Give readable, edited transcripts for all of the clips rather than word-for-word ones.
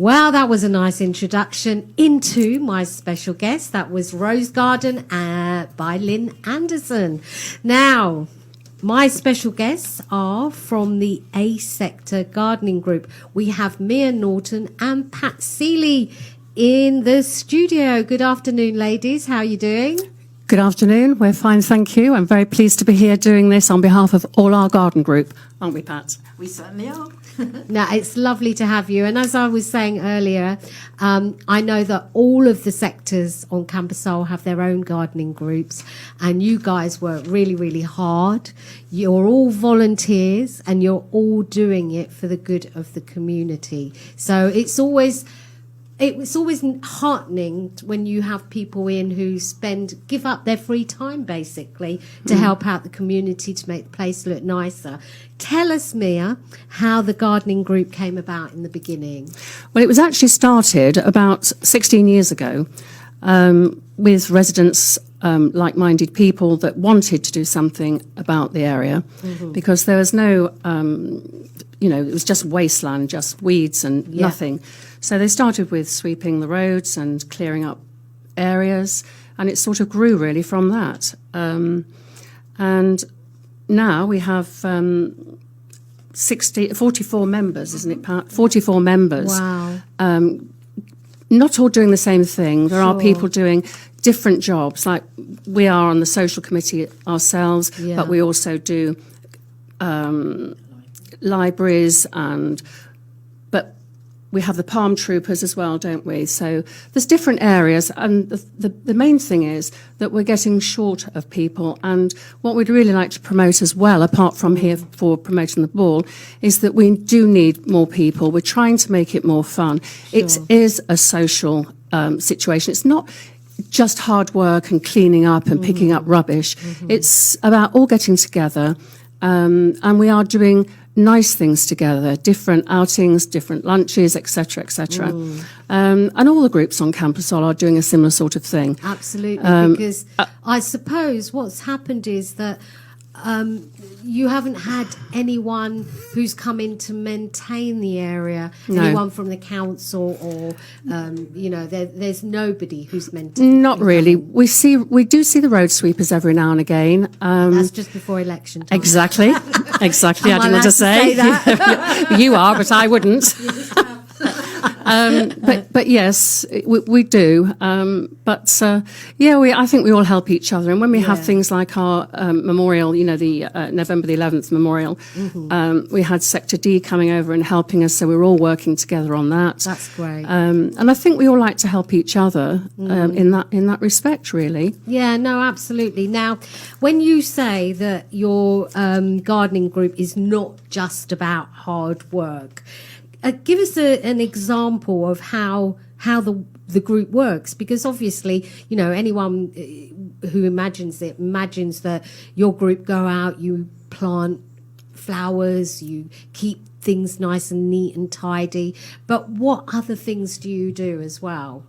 Well, that was a nice introduction into my special guest. That was Rose Garden by Lynn Anderson. Now, my special guests are from the A Sector Gardening Group. We have Mia Norton and Pat Seeley in the studio. Good afternoon, ladies. How are you doing? Good afternoon. We're fine, thank you. I'm very pleased to be here doing this on behalf of all our garden group, aren't we, Pat? We certainly are. No, it's lovely to have you. And as I was saying earlier, I know that all of the sectors on Camposol have their own gardening groups, and you guys work really, really hard. You're all volunteers, and you're all doing it for the good of the community. So it's always heartening when you have people in who give up their free time basically to help out the community to make the place look nicer. Tell us, Mia, how the gardening group came about in the beginning. Well, it was actually started about 16 years ago with residents, like-minded people that wanted to do something about the area because there was no, it was just wasteland, just weeds and nothing. So they started with sweeping the roads and clearing up areas, and it sort of grew really from that. And now we have 44 members, isn't it, Pat? 44 members. Wow. Not all doing the same thing. There are people doing different jobs, like we are on the social committee ourselves, but we also do libraries but we have the palm troopers as well, don't we? So there's different areas, and the main thing is that we're getting short of people, and what we'd really like to promote as well, apart from here for promoting the ball, is that we do need more people. We're trying to make it more fun. Sure. It is a social situation. It's not just hard work and cleaning up and picking up rubbish. It's about all getting together, and we are doing nice things together, different outings, different lunches, etc., etc. And all the groups on Camposol are doing a similar sort of thing. Absolutely, because I suppose what's happened is that you haven't had anyone who's come in to maintain the area, anyone from the council or, there's nobody who's maintaining. Not really. We do see the road sweepers every now and again. That's just before election time. Exactly. I didn't want to say that. You are, but I wouldn't. But yes, we do. I think we all help each other. And when we have things like our memorial, the November the 11th memorial, we had Sector D coming over and helping us. So we're all working together on that. That's great. And I think we all like to help each other in that respect, really. Yeah, no, absolutely. Now, when you say that your gardening group is not just about hard work, give us an example of how the group works, because obviously, anyone who imagines that your group go out, you plant flowers, you keep things nice and neat and tidy. But what other things do you do as well?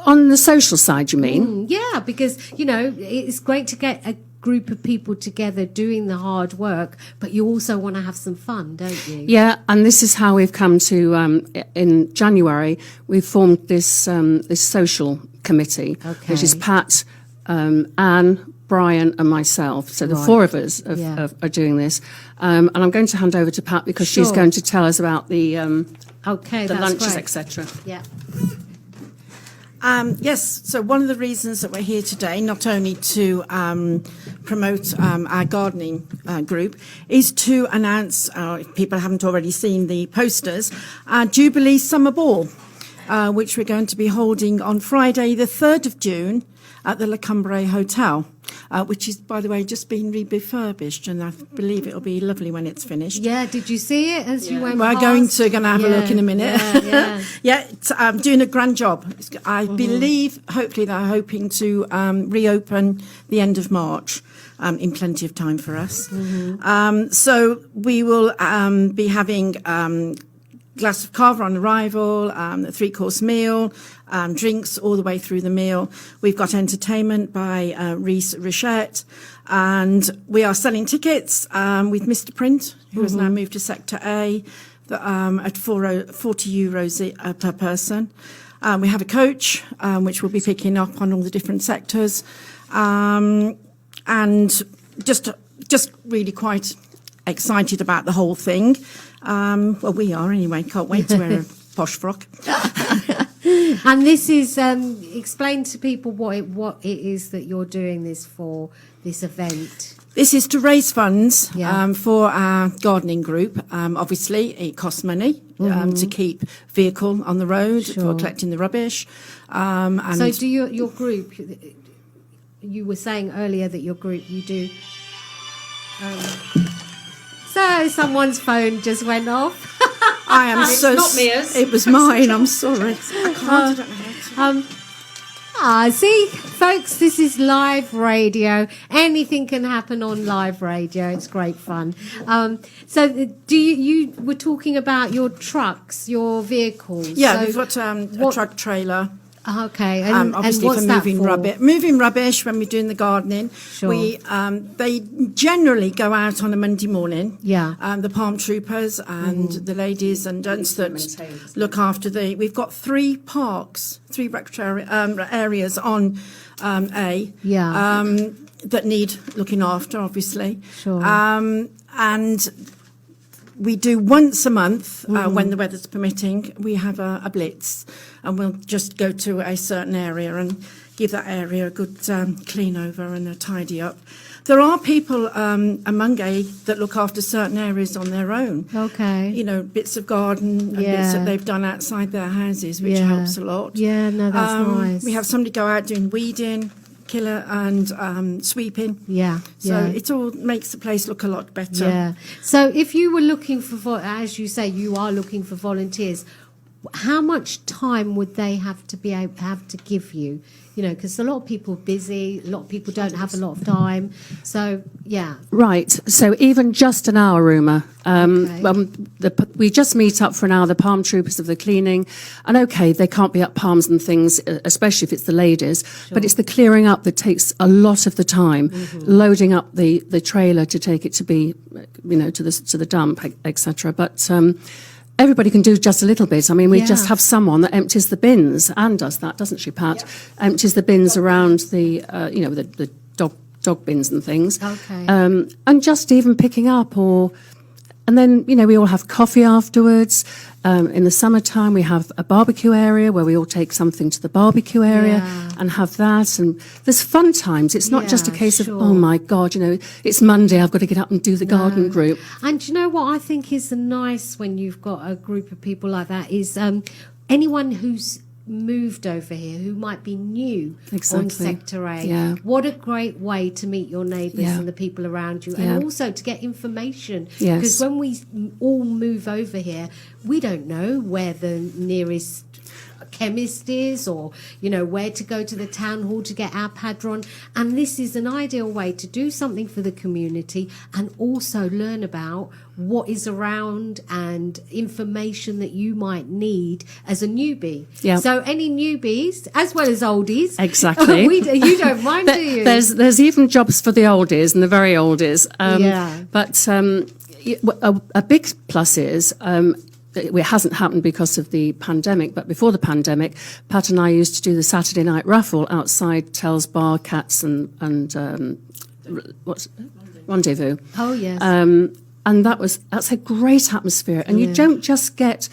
On the social side, you mean? Yeah, because, it's great to get a group of people together doing the hard work, but you also want to have some fun, don't you? Yeah, and this is how we've come to, in January, we formed this social committee, which is Pat, Anne, Brian and myself. So the four of us are doing this. And I'm going to hand over to Pat because she's going to tell us about the lunches, etc. Yeah. Yes, so one of the reasons that we're here today, not only to promote our gardening group, is to announce, if people haven't already seen the posters, our Jubilee Summer Ball, which we're going to be holding on Friday, the 3rd of June, at the La Cumbre Hotel, which is, by the way, just been refurbished, and I believe it'll be lovely when it's finished. Yeah, did you see it as you went We're past? going to have a look in a minute. It's doing a grand job. I believe, hopefully, they're hoping to reopen the end of March. In plenty of time for us. So we will be having glass of cava on arrival, a 3-course meal, drinks all the way through the meal. We've got entertainment by Reese Richette, and we are selling tickets with Mr. Print, who has now moved to Sector A, at €40 per person. We have a coach, which will be picking up on all the different sectors, and just really quite excited about the whole thing. Well, we are anyway. Can't wait to wear a posh frock. And this is explain to people what it is that you're doing this for, this event. This is to raise funds Yeah. for our gardening group. Obviously, it costs money to keep vehicle on the road for Sure. collecting the rubbish. And So do your group, you were saying earlier that your group, you do... so someone's phone just went off. I am It's so... not Mia's. It was mine, I'm sorry. I can't, I don't know how to... See, folks, this is live radio. Anything can happen on live radio. It's great fun. So do you were talking about your trucks, your vehicles. Yeah, so we've got a truck trailer. Okay, Obviously and what's for that moving for? rubbish. Moving rubbish when we're doing the gardening. Sure. They generally go out on a Monday morning. Yeah. The palm troopers and the ladies and gents that Maintained. look after we've got 3 parks, 3 recreatory areas on A. Yeah. That need looking after, obviously. Sure. And we do once a month, when the weather's permitting, we have a blitz, and we'll just go to a certain area and give that area a good clean over and a tidy up. There are people among A that look after certain areas on their own. Okay. You know, bits of garden and bits Yeah. that they've done outside their houses, which Yeah. helps a lot. Yeah, no, that's nice. We have somebody go out doing weeding, killer and sweeping. Yeah. So yeah. it all makes the place look a lot better. Yeah. So if you were looking for, as you say, you are looking for volunteers, how much time would they have to have to give you? You know, because a lot of people are busy, a lot of people don't have a lot of time. So, yeah. Right. So even just an hour, Uma. Okay. We just meet up for an hour, the palm troopers of the cleaning. And okay, they can't be up palms and things, especially if it's the ladies. But it's the clearing up that takes a lot of the time, loading up the trailer to take it to be, to the dump, etc. But everybody can do just a little bit. I mean, we just Yeah. have someone that empties the bins. Anne does that, doesn't she, Pat? Empties the bins around the, the dog bins and things. Okay. And just even picking up and then, we all have coffee afterwards. In the summertime, we have a barbecue area where we all take something to the barbecue area Yeah. and have that. And there's fun times. It's not just a Yeah, case sure. of, oh my God, it's Monday, I've got to get up and do the garden group. And do you know what I think is nice when you've got a group of people like that is anyone who's moved over here who might be new on Exactly. Sector A. Yeah. What a great way to meet your neighbours Yeah. and the people around you, Yeah. and also to get information. Yes. Because when we all move over here, we don't know where the nearest chemist is, or where to go to the town hall to get our padron, and this is an ideal way to do something for the community and also learn about what is around and information that you might need as a newbie. Yeah. So any newbies as well as oldies, Exactly. you don't mind, do you? There's even jobs for the oldies and the very oldies. Yeah. But a big plus is, it hasn't happened because of the pandemic, but before the pandemic, Pat and I used to do the Saturday night raffle outside Tell's Bar, Cats and Rendezvous. Oh yes. And that's a great atmosphere. And you don't just get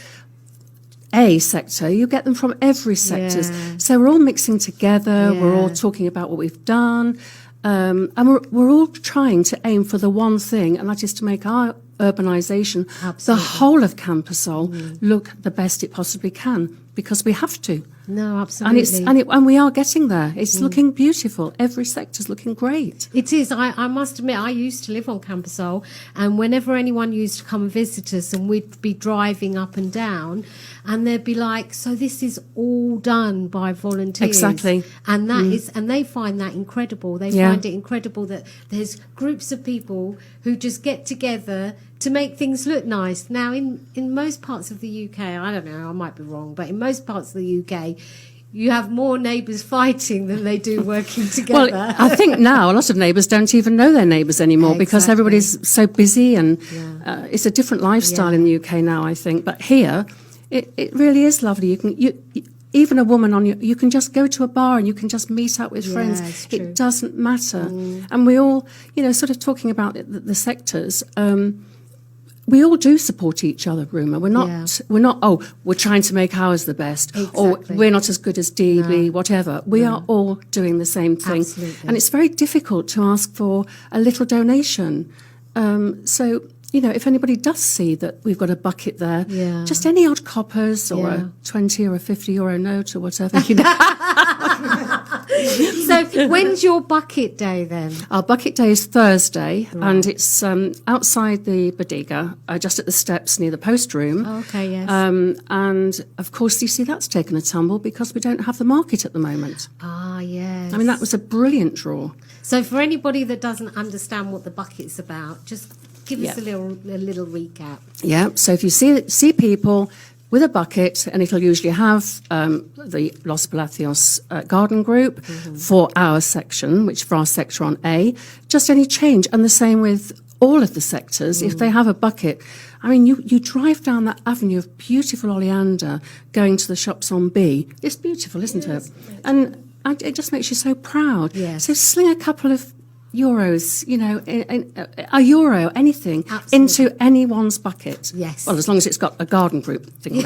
a sector, you get them from every sector. Yeah. So we're all mixing together, we're all Yeah. talking about what we've done, and we're all trying to aim for the one thing, and that is to make our urbanisation, the Absolutely. whole of Camposol, look the best it possibly can, because we have to. No, absolutely. And we are getting there. It's looking beautiful. Every sector's looking great. It is. I must admit, I used to live on Camposol, and whenever anyone used to come and visit us, and we'd be driving up and down, and they'd be like, "So this is all done by volunteers." Exactly. And that is, and they find that incredible. They Yeah. find it incredible that there's groups of people who just get together to make things look nice. Now, in most parts of the UK, I don't know, I might be wrong, but in most parts of the UK, you have more neighbours fighting than they do working together. Well, I think now a lot of neighbours don't even know their neighbours anymore because everybody's so busy, and it's a different lifestyle in the UK now, I think. But here, it really is lovely. You even a woman you can just go to a bar and you can just meet up with friends. It doesn't matter. And we all, sort of talking about the sectors, we all do support each other, Ruma. We're not, we're trying to make ours the best, or we're not as good as DB, whatever. We are all doing the same thing. Absolutely. And it's very difficult to ask for a little donation. So, if anybody does see that we've got a bucket there, just any odd coppers or a 20 or a 50 euro note or whatever. So when's your bucket day then? Our bucket day is Thursday, and it's outside the Bodega, just at the steps near the post room. Oh, okay, yes. And of course, you see, that's taken a tumble because we don't have the market at the moment. Ah, yes. I mean, that was a brilliant draw. So for anybody that doesn't understand what the bucket's about, just give us a little recap. Yeah, so if you see people with a bucket, and it'll usually have the Los Palacios garden group for our section, which for our sector on A, just any change. And the same with all of the sectors. If they have a bucket, I mean, you drive down that avenue of beautiful oleander going to the shops on B. It's beautiful, isn't it? And it just makes you so proud. Yes. So sling a couple of euros, a euro, anything, into anyone's bucket. Yes. Well, as long as it's got a garden group thing.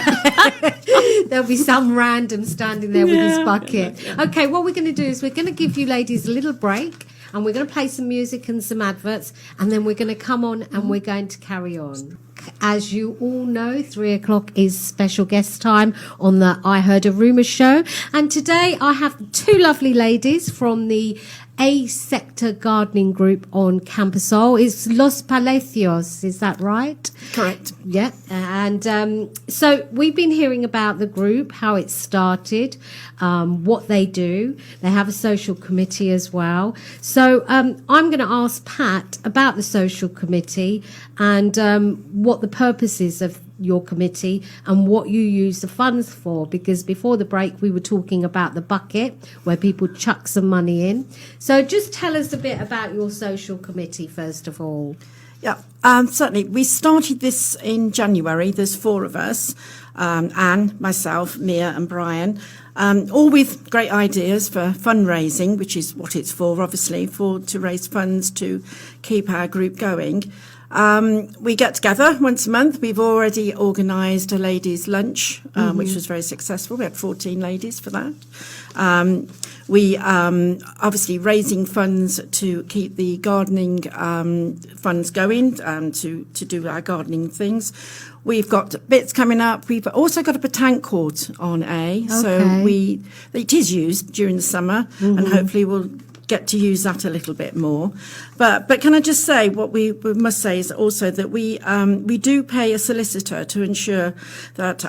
There'll be some random standing there with his bucket. Okay, what we're going to do is we're going to give you ladies a little break, and we're going to play some music and some adverts, and then we're going to come on and we're going to carry on. As you all know, 3:00 is special guest time on the I Heard a Rumour show. And today I have two lovely ladies from the A sector gardening group on Camposol. It's Los Palacios, is that right? Correct. Yeah. And so we've been hearing about the group, how it started, what they do. They have a social committee as well. So I'm going to ask Pat about the social committee and what the purpose is of your committee and what you use the funds for, because before the break we were talking about the bucket where people chuck some money in. So just tell us a bit about your social committee first of all. Yeah, certainly. We started this in January. There's four of us, Anne, myself, Mia and Brian, all with great ideas for fundraising, which is what it's for, obviously, to raise funds to keep our group going. We get together once a month. We've already organised a ladies' lunch, which was very successful. We had 14 ladies for that. We obviously raising funds to keep the gardening funds going, to do our gardening things. We've got bits coming up. We've also got a petanque court on A, so it is used during the summer, and hopefully we'll get to use that a little bit more. But can I just say, what we must say is also that we do pay a solicitor to ensure that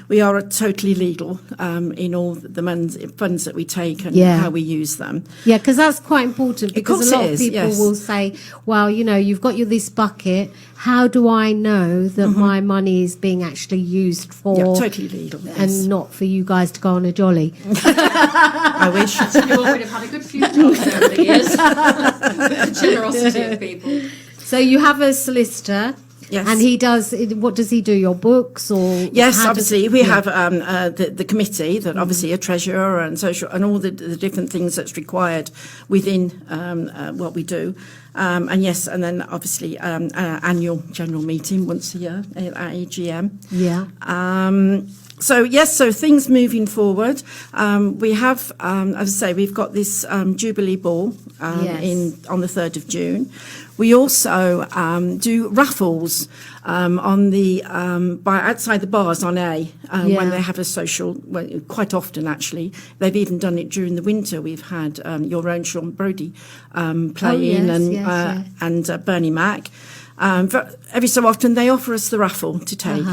we are totally legal in all the funds that we take and how we use them. Yeah, because that's quite important, because a lot of people yes. will say, well, you've got this bucket. How do I know that my money is being actually used for... Yeah, totally legal. Yes. And not for you guys to go on a jolly. I wish. You already have had a good few jobs over the years. The generosity of people. So you have a solicitor... Yes. And he does, what does he do, your books or? Yes, obviously. We have the committee that obviously a treasurer and social and all the different things that's required within what we do. And yes, and then obviously annual general meeting once a year at AGM. Yeah. So things moving forward. We have, as I say, we've got this Jubilee Ball on the 3rd of June. We also do raffles on the outside the bars on A when they have a social. Well, quite often actually, they've even done it during the winter. We've had your own Sean Brody playing and Bernie Mac. But every so often they offer us the raffle to take,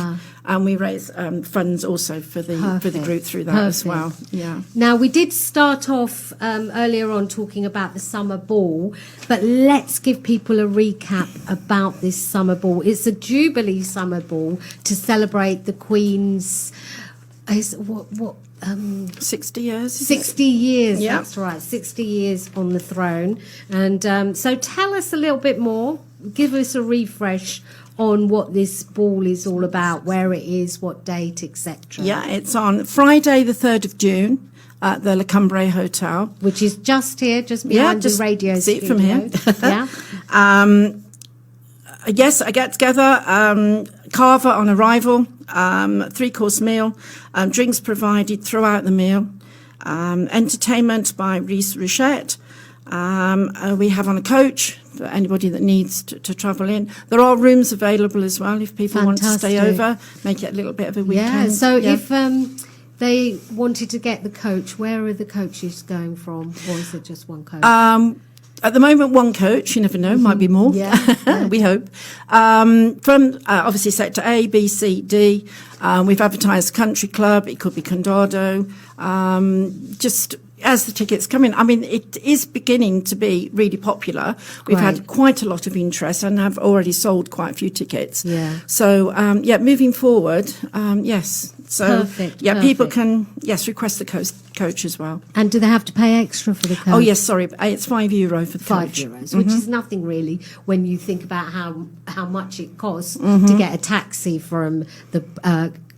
and we raise funds also for the group through that as well. Yeah. Now we did start off earlier on talking about the summer ball, but let's give people a recap about this summer ball. It's a Jubilee summer ball to celebrate the Queen's is what 60 years. 60 years, Yeah. that's right, 60 years on the throne. And so tell us a little bit more, give us a refresh on what this ball is all about, where it is, what date, etc. Yeah, it's on Friday the 3rd of June at the La Cumbre Hotel. Which is just here, just behind the radio see it studio. from here. Yeah. Yes, I get together, carver on arrival, 3-course meal, drinks provided throughout the meal, entertainment by Reese Richette. We have on a coach for anybody that needs to travel in. There are rooms available as well if people want to stay Fantastic. over, make it a little bit of a weekend. Yeah, so if they wanted to get the coach, where are the coaches going from? Or is it just one coach? At the moment, one coach. You never know, might be more. Yeah. We hope. From obviously sector A, B, C, D. We've advertised country club. It could be Condado. Just as the tickets come in, I mean, it is beginning to be really popular. We've Great. had quite a lot of interest and have already sold quite a few tickets. Yeah. So moving forward, yes. So Perfect, people perfect. can request the coach as well. And do they have to pay extra for the coach? Oh yes, sorry, it's €5 for the coach. €5, which is nothing really when you think about how much it costs to get a taxi from the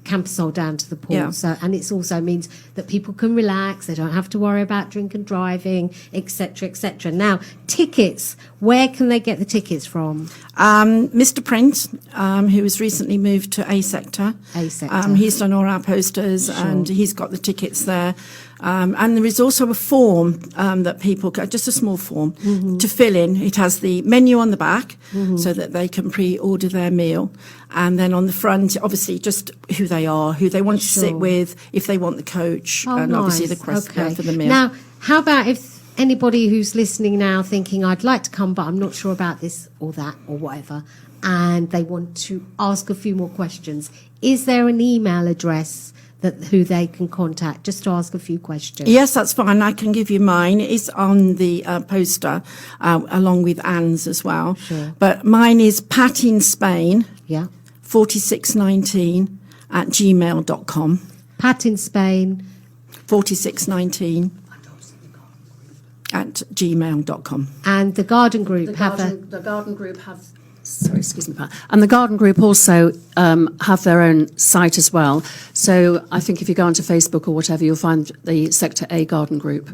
Camposol down to the pool. Yeah. So, and it also means that people can relax, they don't have to worry about drink and driving, etc., etc. Now, tickets, where can they get the tickets from? Mr. Prince, who has recently moved to A sector. A sector. He's done all our posters and he's got the tickets there. And there is also a form that people, just a small form, to fill in. It has the menu on the back so that they can pre-order their meal. And then on the front, obviously, just who they are, who they want to sit with, if they want the coach, and obviously the quest for the meal. Now, how about if anybody who's listening now thinking, I'd like to come, but I'm not sure about this or that or whatever, and they want to ask a few more questions, is there an email address who they can contact just to ask a few questions? Yes, that's fine. I can give you mine. It's on the poster, along with Anne's as well. Sure. But mine is patinspain, Yeah. 4619 at gmail.com. Pat in Spain. 4619 at gmail.com. And the garden group The have garden group have. Sorry, excuse me, Pat. And the garden group also have their own site as well. So I think if you go onto Facebook or whatever, you'll find the Sector A garden group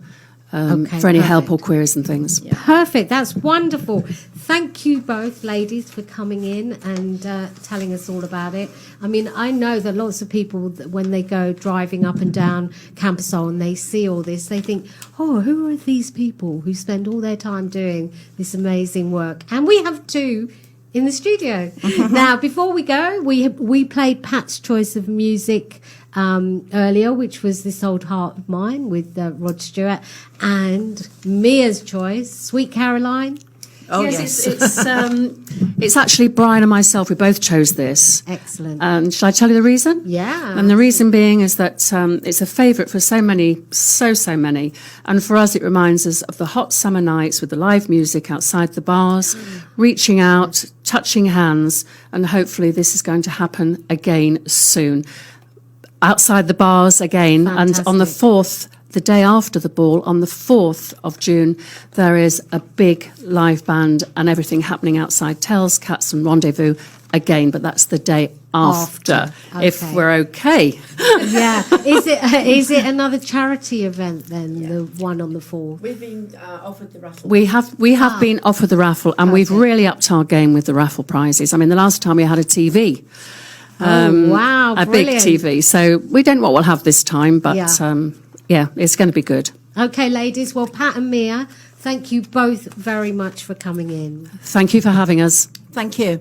for any help or queries and things. Perfect. That's wonderful. Thank you both, ladies, for coming in and telling us all about it. I mean, I know that lots of people, when they go driving up and down Camposol and they see all this, they think, oh, who are these people who spend all their time doing this amazing work? And we have two in the studio. Now, before we go, we played Pat's choice of music earlier, which was This Old Heart of Mine with Rod Stewart, and Mia's choice, Sweet Caroline. Oh, yes. It's actually Brian and myself. We both chose this. Excellent. And shall I tell you the reason? Yeah. And the reason being is that it's a favourite for so many. And for us, it reminds us of the hot summer nights with the live music outside the bars, reaching out, touching hands, and hopefully this is going to happen again soon. Outside the bars again. Fantastic. And on the 4th, the day after the ball, on the 4th of June, there is a big live band and everything happening outside Tells, Cats and Rendezvous again, but that's the day after. If Okay. we're okay. Yeah. Is it another charity event then, the one on the 4th? We've been offered the raffle. We have been offered the raffle, and we've really upped our game with the raffle prizes. I mean, the last time we had a TV. Wow, a big brilliant. TV. So we don't know what we'll have this time, but Yeah. it's going to be good. Okay, ladies. Well, Pat and Mia, thank you both very much for coming in. Thank you for having us. Thank you.